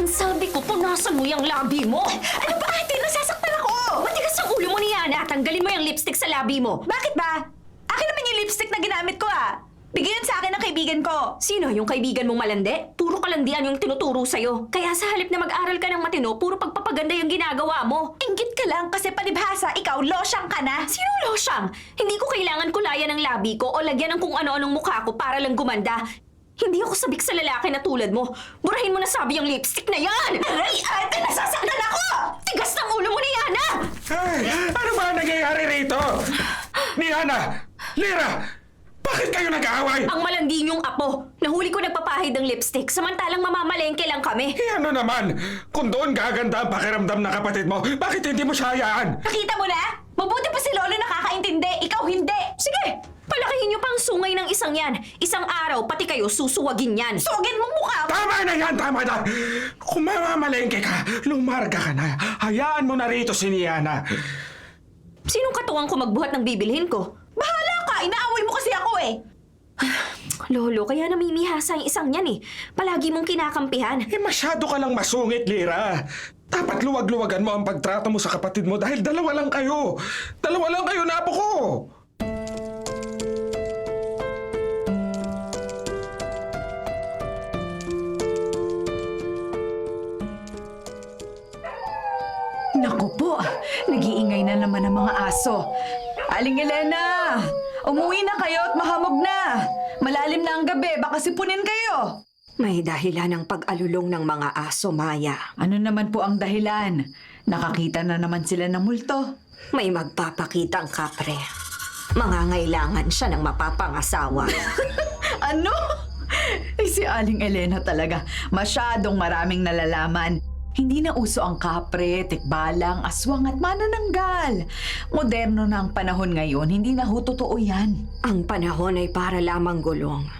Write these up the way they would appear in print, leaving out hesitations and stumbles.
Ang sabi ko, punasan mo yung labi mo! Ano ba, ate? Nasasaktan ako! Matigas ang ulo mo ni Yana! Tanggalin mo yung lipstick sa labi mo! Bakit ba? Akin naman yung lipstick na ginamit ko ah! Bigyan sa akin ng kaibigan ko! Sino yung kaibigan mong malandi? Puro kalandian yung tinuturo sa'yo. Kaya sa halip na mag-aral ka ng matino, puro pagpapaganda yung ginagawa mo. Inggit ka lang kasi palibhasa, ikaw losyang ka na! Sino losyang? Hindi ko kailangan kulayan ng labi ko o lagyan ng kung ano-anong mukha ko para lang gumanda. Hindi ako sabik sa lalaki na tulad mo. Burahin mo na sabi yung lipstick na yan! Aray, ate! Nasasaktan ako! Tigas ng ulo mo ni Yana! Ay, ano ba nangyayari rito? Niana! Lira! Bakit kayo nag-aaway? Ang malandi niyong apo. Nahuli ko nagpapahid ng lipstick, samantalang mamamalengke lang kami. Ano naman? Kung doon gaganda ang pakiramdam ng kapatid mo, bakit hindi mo siya hayaan? Nakita mo na? Mabuti pa si Lolo nakakaintindi, ikaw hindi! Sige, palakihin niyo pa ang sungay ng isang yan. Isang araw, pati kayo susuwagin yan. Sugin mo mukha mo! Tama na yan, tama na! Kung mamamalengke ka, lumarga ka na. Hayaan mo na rito si Niana. Sinong katuwang ko magbuhat ng bibilhin ko? Bahala ka! Inaaway mo kasi ako eh! Lolo, kaya namimihasa yung isang yan eh. Palagi mong kinakampihan. Masyado ka lang masungit, Lira. Dapat luwag-luwagan mo ang pagtrato mo sa kapatid mo dahil dalawa lang kayo. Dalawa lang kayo na apo ko. Naku po, nag-iingay na naman ang mga aso. Aling Elena, umuwi na kayo at mahamog na. Malalim na ang gabi, baka sipunin kayo. May dahilan ng pag-alulong ng mga aso, Maya. Ano naman po ang dahilan? Nakakita na naman sila ng multo. May magpapakita ang kapre. Mangangailangan siya ng mapapangasawa. Ano? Ay, si Aling Elena talaga. Masyadong maraming nalalaman. Hindi na uso ang kapre, tikbalang, aswang at manananggal. Moderno na ang panahon ngayon, hindi na ho totoo yan. Ang panahon ay para lamang gulong.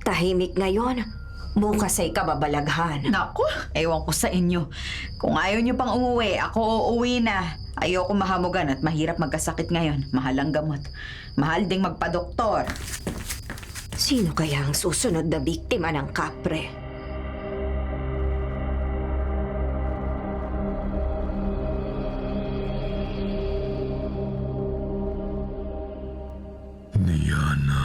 Tahimik ngayon, bukas ay kababalaghan. Naku, ewan ko sa inyo. Kung ayaw nyo pang umuwi, ako uuwi na. Ayoko mahamugan at mahirap magkasakit ngayon. Mahal ang gamot. Mahal ding magpa-doktor. Sino kaya ang susunod na biktima ng kapre? Niana.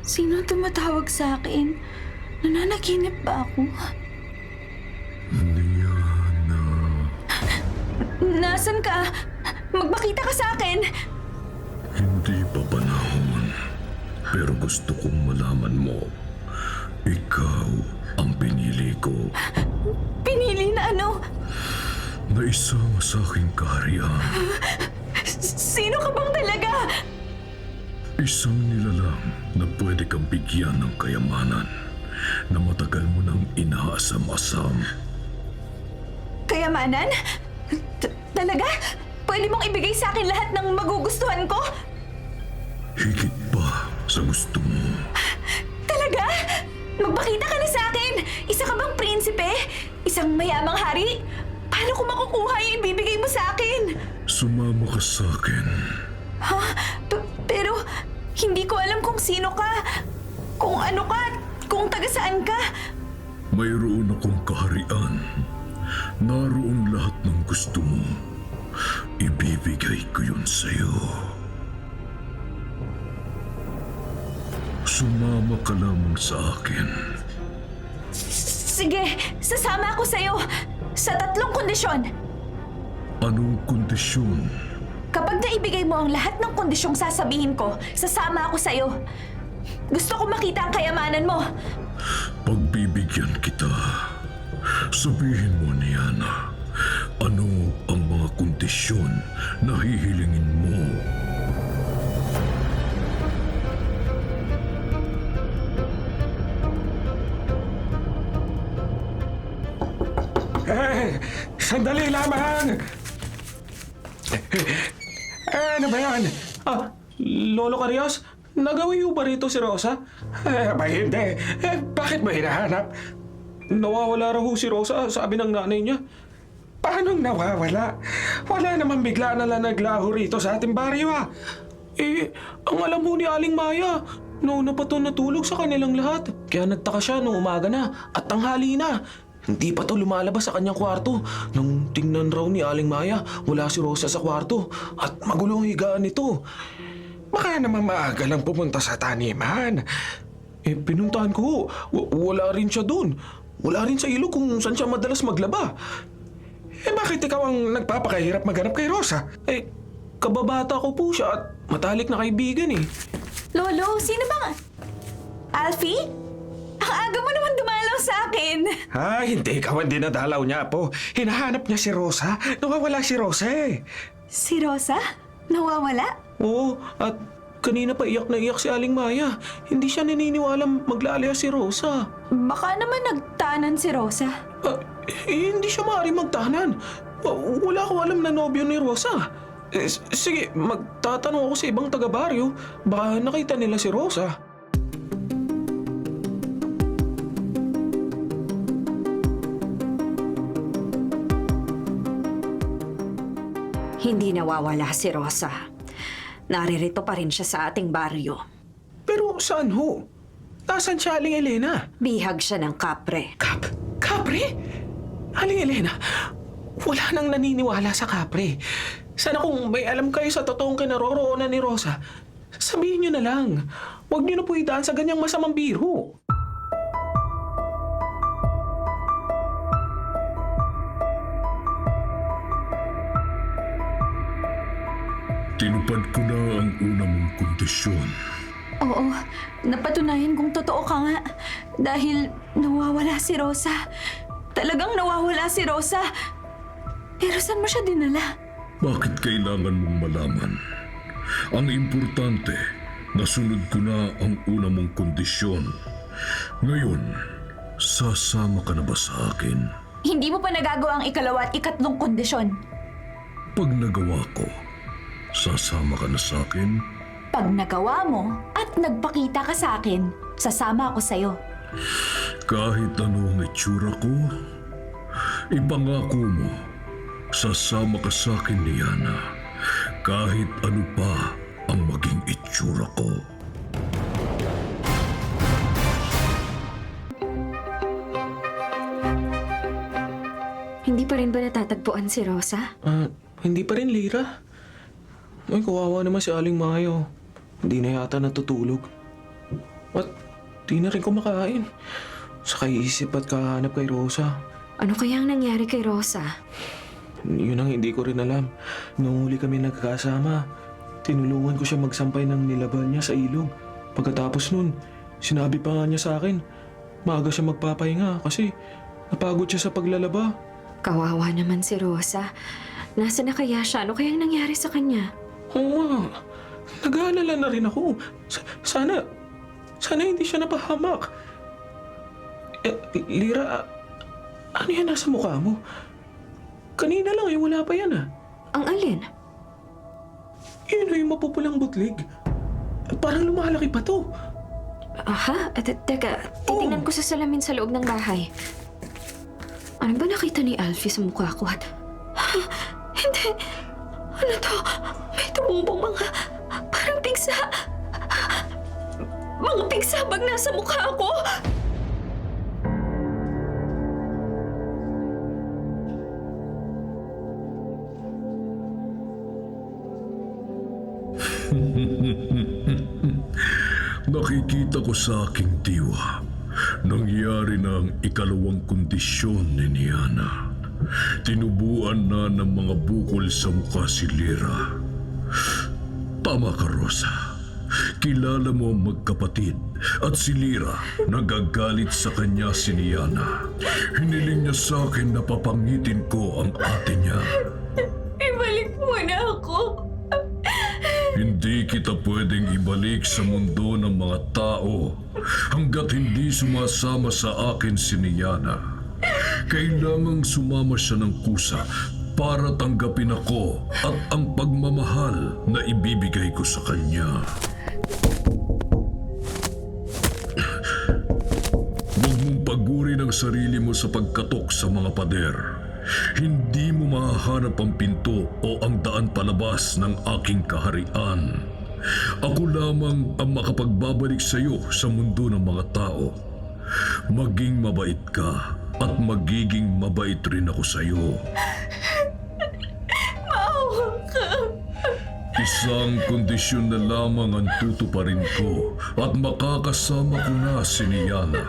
Sino tumatawag sa akin? Nananaginip ba ako? Niana. Nasaan ka? Magpakita ka sa akin! Hindi pa panahon. Pero gusto kong malaman mo. Ikaw ang pinili ko. Pinili na ano? Na isama sa aking kaharian. Sino ka bang talaga? Isang nilalang na pwede kang bigyan ng kayamanan na matagal mo nang inaasam-asam. Kayamanan? Talaga? Pwede mong ibigay sa akin lahat ng magugustuhan ko? Higit pa sa gusto mo. Talaga? Magpakita ka na sa akin! Isa ka bang prinsipe? Isang mayamang hari? Paano ko makukuha yung ibibigay mo sa akin? Sumama ka sa akin. Ha? Pero hindi ko alam kung sino ka, kung ano ka, kung taga saan ka. Mayroon akong kaharian. Naroon lahat ng gusto mo. Ibibigay ko yun sa'yo. Sumama ka lamang sa akin. Sige, sasama ako sa'yo sa 3 kondisyon. Anong kondisyon? Kapag naibigay mo ang lahat ng kondisyong sasabihin ko, sasama ako sa'yo. Gusto ko makita ang kayamanan mo. Pagbibigyan kita. Sabihin mo, Niana, ano ang mga kondisyon na hihilingin mo? Sandali lamang! Ano ba yan? Lolo Carios? Nagawiyo ba rito si Rosa? Ba hindi. Bakit ba hinahanap? Nawawala raw si Rosa, sabi ng nanay niya. Paano nawawala? Wala naman bigla na lang naglaho rito sa ating baryo ang alam mo ni Aling Maya, Nauna pa to natulog sa kanilang lahat. Kaya nagtaka siya nung umaga na at tanghali na. Hindi pa to lumalabas sa kanyang kwarto. Nang tingnan raw ni Aling Maya, wala si Rosa sa kwarto at magulo ang higaan nito. Baka naman maaga lang pumunta sa taniman. Pinuntahan ko, wala rin siya dun. Wala rin sa ilog kung saan siya madalas maglaba. Bakit ikaw ang nagpapakahirap maghanap kay Rosa? Kababata ko po siya at matalik na kaibigan eh. Lolo, sino bang... Alfie? Ang aga mo naman dumalaw sa akin. Hindi ikaw ang dinadalaw niya po. Hinahanap niya si Rosa. Nawawala si Rosa eh. Si Rosa? Nawawala? Oo, at kanina pa iyak na iyak si Aling Maya. Hindi siya naniniwalang maglalaya si Rosa. Baka naman nagtanan si Rosa. Hindi siya maaaring magtahanan. Wala ko alam na nobyo ni Rosa. Sige, magtatanong ako sa ibang taga-baryo. Baka nakita nila si Rosa. Hindi nawawala si Rosa. Naririto pa rin siya sa ating baryo. Pero saan ho? Nasaan siya, Aling Elena? Bihag siya ng kapre. Kapre? Aling Elena, wala nang naniniwala sa kapre. Sana kung may alam kayo sa totoong kinaroroonan ni Rosa, sabihin niyo na lang. Huwag niyo na po idaan sa ganyang masamang biro. Tinupad ko na ang una mong kondisyon. Oo, napatunayan kong totoo ka nga. Dahil nawawala si Rosa. Talagang nawawala si Rosa. Pero saan mo siya dinala? Bakit kailangan mong malaman? Ang importante, nasunod ko na ang una mong kondisyon. Ngayon, sasama ka na ba sa akin? Hindi mo pa nagagawa ang ikalawa at ikatlong kondisyon. Pag nagawa ko, sasama ka na sa akin? Pag nagawa mo at nagpakita ka sa akin, sasama ako sa'yo. Kahit ano ang itsura ko, ipangako mo, sasama ka sa akin ni Yana. Kahit ano pa ang maging itsura ko. Hindi pa rin ba natatagpuan si Rosa? Hindi pa rin, Lira. Ay, kawawa naman si Aling Mayo. Hindi na yata natutulog. At di na rin kumakain. Sa kaisip at kahanap kay Rosa. Ano kaya ang nangyari kay Rosa? Yun ang hindi ko rin alam. Nung huli kami nagkakasama, tinulungan ko siya magsampay ng nilaban niya sa ilog. Pagkatapos nun, sinabi pa nga niya sa akin, maaga siya magpapahinga kasi napagod siya sa paglalaba. Kawawa naman si Rosa. Nasaan na kaya siya? Ano kayang nangyari sa kanya? Oo nga. Nag-aalala na rin ako. Sana hindi siya napahamak. Lira, ano yan nasa mukha mo? Kanina lang wala pa yan ah. Ang alin? Yun yung mapupulang butlig. Parang lumalaki pa to. Aha? Teka, titingnan ko sa salamin sa loob ng bahay. Ano ba nakita ni Alfie sa mukha ko? Hindi. Ano to? May tumumbong mga... parang pigsa. Mga pigsabag nasa mukha ko. Nakikita ko sa aking diwa, nangyari na ang ikalawang kondisyon ni Niana. Tinubuan na ng mga bukol sa mukha si Lira. Tama ka, Rosa. Kilala mo ang magkapatid at si Lira nagagalit sa kanya si Niana. Hiniling niya sa akin na papangitin ko ang ate niya. Ibalik mo na ako. Hindi kita pwedeng ibalik sa mundo ng mga tao hanggat hindi sumasama sa akin si Niana. Kailangang sumama siya ng kusa para tanggapin ako at ang pagmamahal na ibibigay ko sa kanya. Huwag mong pagurin ang sarili mo sa pagkatok sa mga pader. Hindi mo mahahanap ang pinto o ang daan palabas ng aking kaharian. Ako lamang ang makapagbabalik sa iyo sa mundo ng mga tao. Maging mabait ka at magiging mabait rin ako sa iyo. Maawa ka. Isang kondisyon na lamang ang tutuparin ko at makakasama ko na si Niana.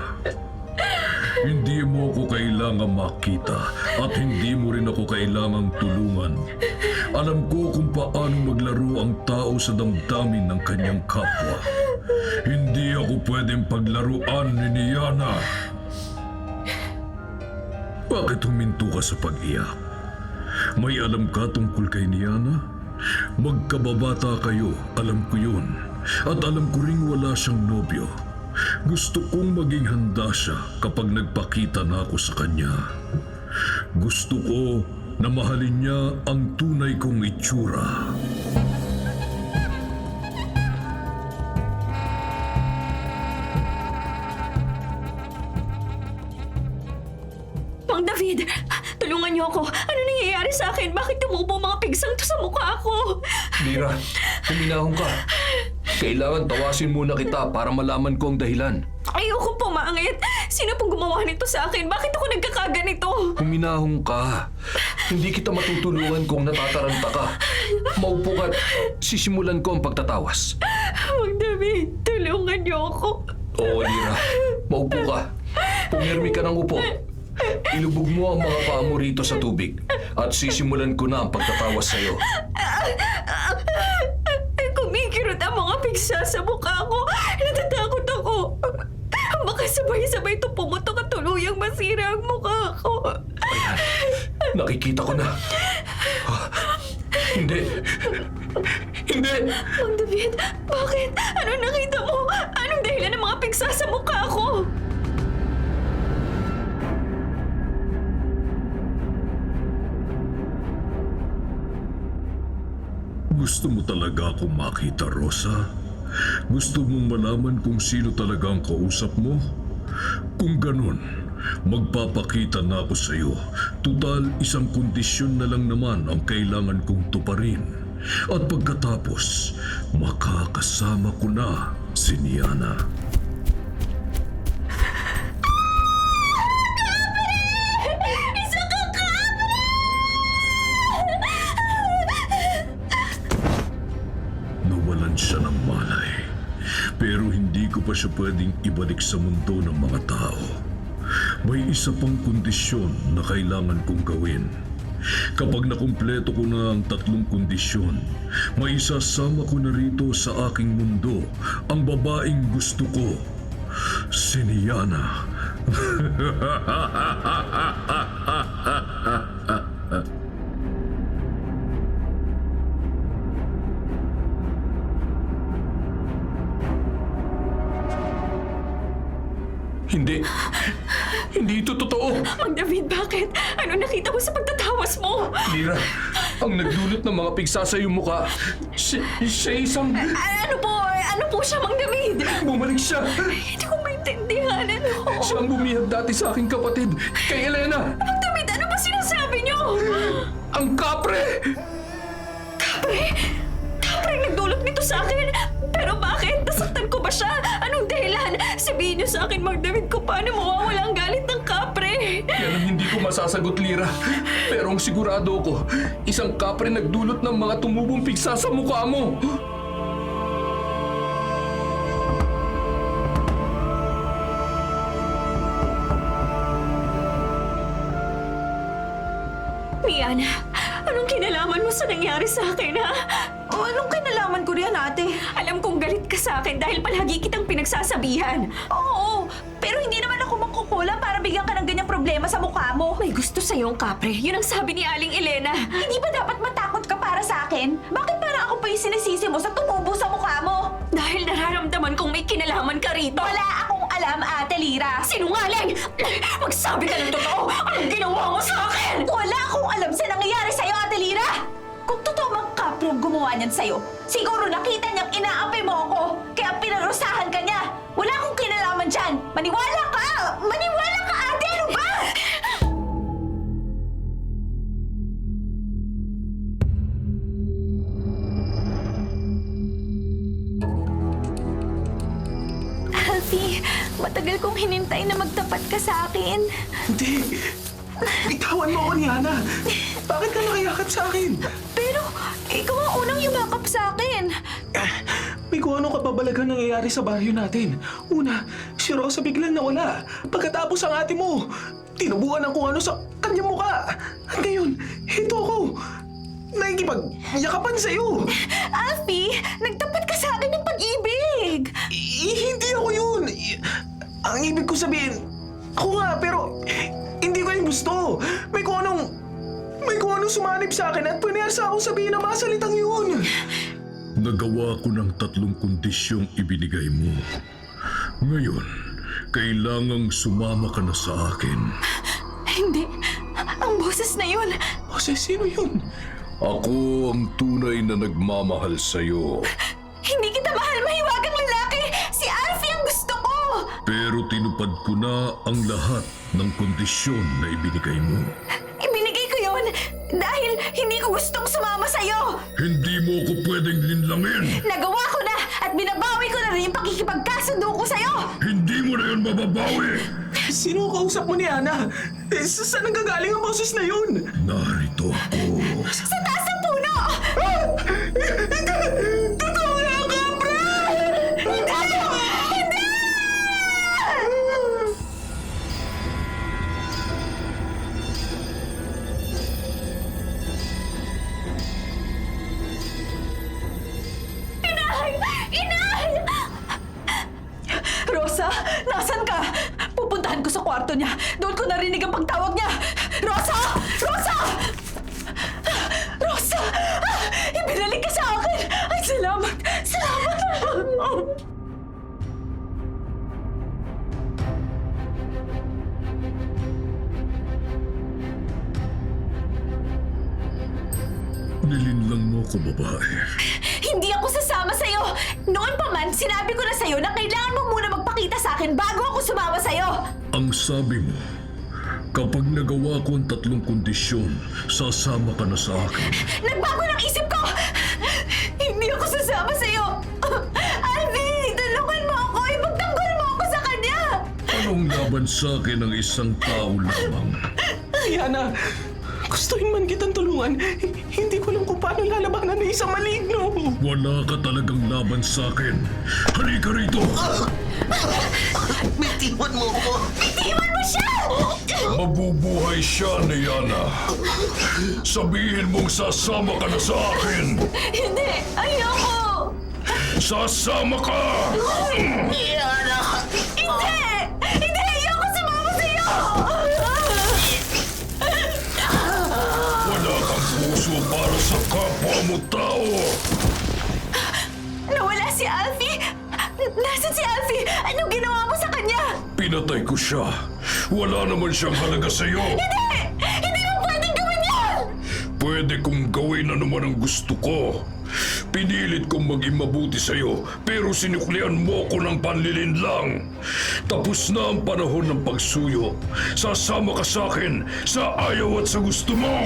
Hindi mo ako kailangang makita at hindi mo rin ako kailangang tulungan. Alam ko kung paano maglaro ang tao sa damdamin ng kanyang kapwa. Hindi ako pwedeng paglaruan ni Niana. Bakit huminto ka sa pag-iyak? May alam ka tungkol kay Niana? Magkababata kayo, alam ko yun. At alam ko ring wala siyang nobyo. Gusto kong maging handa siya kapag nagpakita na ako sa kanya. Gusto ko na mahalin niya ang tunay kong itsura. Mang David, tulungan niyo ako. Ano nangyayari sa akin? Bakit tumubo mga pigsang to sa mukha ko? Lira, huminahon ka. Kailangan tawasin muna kita para malaman ko ang dahilan. Ayoko pumangit. Sino pong gumawa nito sa akin? Bakit ako nagkakaganito? Huminahon ka. Hindi kita matutulungan kung natataranta ka. Maupo ka at sisimulan ko ang pagtatawas. Mang David, tulungan niyo ako. Oo, Lira. Maupo ka. Pumirmi ka ng upo. Ilubog mo ang mga paa mo rito sa tubig at sisimulan ko na ang pagtatawas sa'yo. Kumikirot ang mga pigsa sa mukha ko. Natatakot ako. Baka sabay-sabay ito pumutok at tuluyang masira ang mukha ko. Ayan, nakikita ko na. Hindi. Hindi. Mang David, bakit? Anong nakita mo? Anong dahilan ng mga pigsa sa mukha ko? Gusto mo talaga akong makita, Rosa? Gusto mong malaman kung sino talaga ang kausap mo? Kung ganun, magpapakita na ako sa iyo. Tutal, isang kondisyon na lang naman ang kailangan kong tuparin. At pagkatapos, makakasama ko na si Niana. Isa ka kapre! Nawalan siya ng malay. Pero hindi ko pa siya pwedeng ibalik sa mundo ng mga tao. May isa pang kondisyon na kailangan kong gawin. Kapag nakumpleto ko na ang 3 kondisyon, may isasama ko na rito sa aking mundo ang babaeng gusto ko, si Niana. Hindi. Hindi ito totoo. Mang David, bakit? Ano nakita mo sa pagtatawas mo? Lira, ang nagdulot ng mga pigsa sa iyong mukha, siya isang... Ano po siya, Mang David? Bumalik siya. Hindi ko maintindihan. Ano? Siya ang bumihag dati sa aking kapatid, kay Elena. Mang David, ano ba sinasabi niyo? Ang kapre! Kapre? Kapre ang nagdulot nito sa akin? Pero bakit? Nasaktan ko ba siya? Anong dahilan? Sabihin niyo sa akin, Mang David, kung paano mawawala ang galit ng kapre. Yan ang hindi ko masasagot, Lira. Pero ang sigurado ko, isang kapre nagdulot ng mga tumubong pigsa sa mukha mo. Miana, anong kinalaman mo sa nangyari sa akin, ha? O anong kinalaman ko riyan, ate? Alam kong galit ka sa akin dahil palagi kitang pinagsasabihan. Oo, pero hindi naman ako mangkukulang para bigyan ka ng ganyang problema sa mukha mo. May gusto sa'yo ang kapre. Yun ang sabi ni Aling Elena. Hindi ba dapat matakot ka para sa akin? Bakit parang ako pa yung sinisisi mo sa tumubo sa mukha mo? Dahil nararamdaman kong may kinalaman ka rito. Wala akong alam, Ate Lira. Sinungaling! Magsabi ka ng totoo! Anong ginawa mo sa akin? Wala akong alam sa nangyayari sa'yo, Ate Lira! Kung totoo mang kapre ang gumawa niyan sa'yo, siguro nakita niyang inaapi mo ako, kaya pinarusahan ka niya. Wala akong kinalaman dyan. Maniwala ka! Maniwala ka, ate! Ano ba? Alfie, matagal kong hinintay na magtapat ka sa akin. Hindi! Bitawan mo ako ni Hana! Bakit ka nakayakap sa akin? Pero ikaw ang unang yumakap sa akin. May kung anong kapabalagan nangyayari sa baryo natin. Una, si Rosa biglang nawala. Pagkatapos ang ate mo, tinubuan ng kung ano sa kanyang muka. At ngayon, ito ako. Nakikipagyakapan sa'yo. Alfie, nagtapat ka sa akin ng pag-ibig. Hindi ako yun. Ang ibig ko sabihin, ako nga, pero hindi ko yung gusto. May kung anong sumanib sa akin at pinasa ako sabihin na masalitang yun. Nagawa ko ng 3 kondisyong ibinigay mo. Ngayon, kailangang sumama ka na sa akin. Hindi, ang boses na yun. Jose, sino yun? Ako ang tunay na nagmamahal sa'yo. Hindi kita mahal, mahiwagang lalaki. Si Alfie ang gusto ko. Pero tinupad ko na ang lahat ng kondisyon na ibinigay mo. Ibinigay ko yun dahil hindi ko gustong sumama sa'yo. Hindi mo ko pwedeng linlangin. Nagawa ko na at binabawi ko na rin yung pakikipagkasundo ko sa'yo. Hindi mo na yun mababawi. Sino ang kausap mo ni Ana? Saan nanggagaling ang boses na yun? Narito ako. Sa taas ng puno! Totoo na ka, pre! Hindi! Inay! Inay! Rosa, nasan ka? Pupuntahan ko sa kwarto niya. Doon ko narinig ang pagtawag niya. Rosa! Rosa! Rosa! Ibinalik ka sa akin! Ay, salamat! Salamat! Nilinlang mo ko, babae. Hindi ako sasama sa'yo! Noon pa man, sinabi ko na sa'yo na kailangan mo muna magpakita sa akin bago ako sumama sa'yo! Ang sabi mo, kapag nagawa ko ang 3 kondisyon, sasama ka na sa akin. Nagbago ng isip ko! Hindi ako sasama sa'yo! Alvin, tulungan mo ako! Ipagtanggol mo ako sa kanya! Anong laban sa akin ng isang tao lamang? Yana, gustuin man kitang tulungan, hindi ko alam kung paano lalabanan ng isang maligno. Wala ka talagang laban sa akin. Halika rito! Bitiwan mo ko! Iwan mo siya! Mabubuhay siya, Niana. Sabihin mong sasama ka na sa akin. Hindi! Ayoko! Sasama ka! Yana! Hindi! Hindi! Ayoko sumama sa'yo! Wala kang puso para sa kapwa mo tao. Nawala si Alfie! Nasaan si Alfie? Anong ginawa mo sa kanya? Pinatay ko siya. Wala naman siyang halaga sa'yo. Hindi! Hindi mo pwedeng gawin yan! Pwede kong gawin na naman ang gusto ko. Pinilit kong maging mabuti sa'yo, pero sinuklian mo ko ng panlilinlang. Tapos na ang panahon ng pagsuyo. Sasama ka sa akin sa ayaw at sa gusto mo.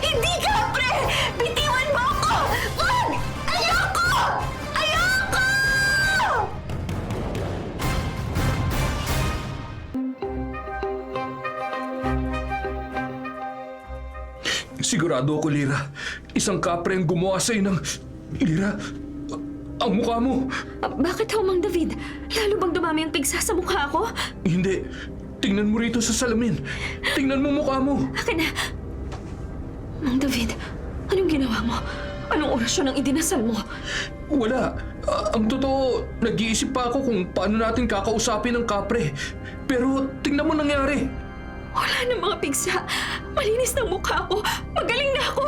Hindi ka, pre! Bitiwan mo ako! Wag! Ayoko! Ayoko! Sigurado ako, Lira. Isang kapre ang gumawa sa'yo ng... Lira, ang mukha mo. Bakit ho, Mang David? Lalo bang dumami ang pigsa sa mukha ko? Hindi. Tingnan mo rito sa salamin. Tingnan mo mukha mo. Akin na. Mang David, anong ginawa mo? Anong orasyon ang idinasal mo? Wala. Ang totoo, nag-iisip pa ako kung paano natin kakausapin ang kapre. Pero tingnan mo nangyari. Wala na mga pigsa. Malinis ng mukha ko. Magaling na ako.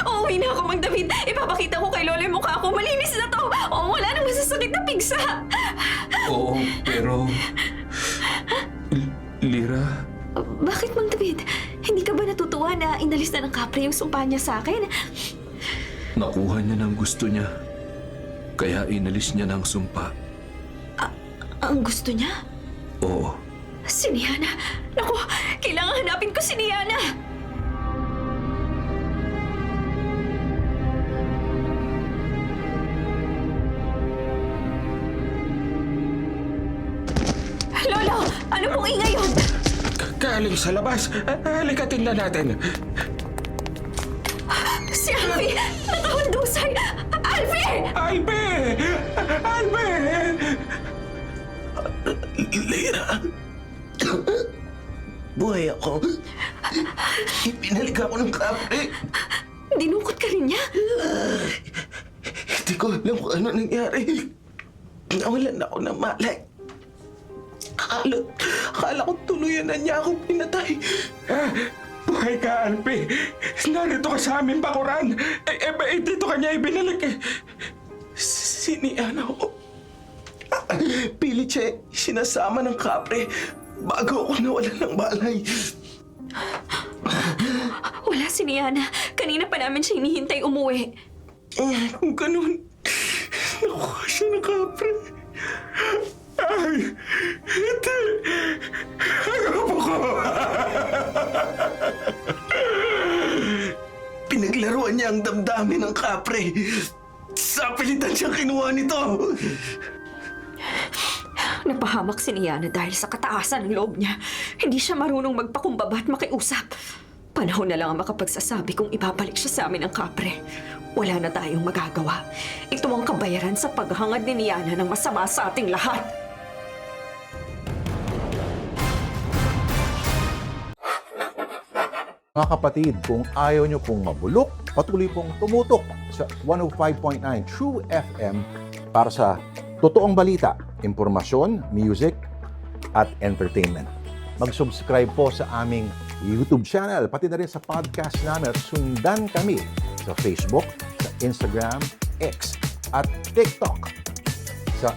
Uuwi na ako, Mang David. Ipapakita ko kay Lola yung mukha ko. Malinis na to. Wala na masasakit na pigsa. Oo, pero... Lira, Bakit, Mang David? Hindi ka ba natutuwa na inalis na ng kapre yung sumpa niya sa akin? nakuha niya ng gusto niya. Kaya inalis niya ng sumpa. Ang gusto niya? Oo. Si Niana. Naku, kailangan hanapin ko si Niana. Ano pong ingay yun? Galing sa labas. Halika, tingnan natin. Si Alfie! Nakahundusay! Alfie! Albe! Albe! Lira. Buhay ako. Pinalik ako ng kapre. Dinukot ka rin niya? Hindi ko alam kung ano nangyari. Nawalan ako ng malay. Akala ko tuluyan na niya ako pinatay. Buhay ka, Albe. Narito ka sa aming bakuran. Dito ka niya ibinalik eh. Siniana ko. Pilit siya sinasama ng kapre bago ako nawalan ng malay. Wala si Niana. Kanina pa namin siya hinihintay umuwi. Kung ganun, nakuha siya ng kapre. Ay, hindi. Ayoko ko. Pinaglaruan niya ang damdamin ng kapre. Sa pilitan siya kinuha nito. Napahamak si Niana dahil sa kataasan ng loob niya. Hindi siya marunong magpakumbaba at makiusap. Panahon na lang ang makapagsasabi kung ibabalik siya sa amin ang kapre. Wala na tayong magagawa. Ito ang kabayaran sa paghangad ni Niana ng masama sa ating lahat. Mga kapatid, kung ayaw nyo pong mabulok, patuloy pong tumutok sa 105.9 True FM para sa totoong balita, impormasyon, music, at entertainment. Mag-subscribe po sa aming YouTube channel, pati na rin sa podcast namin at sundan kami sa Facebook, sa Instagram, X, at TikTok sa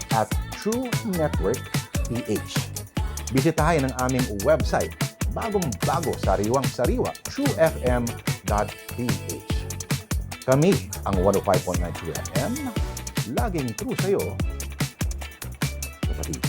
@TrueNetworkPH. Bisitahin ang aming website, bagong-bago, sariwang-sariwa, truefm.ph. Kami ang 105.9 True FM, laging true sa'yo, kapatid.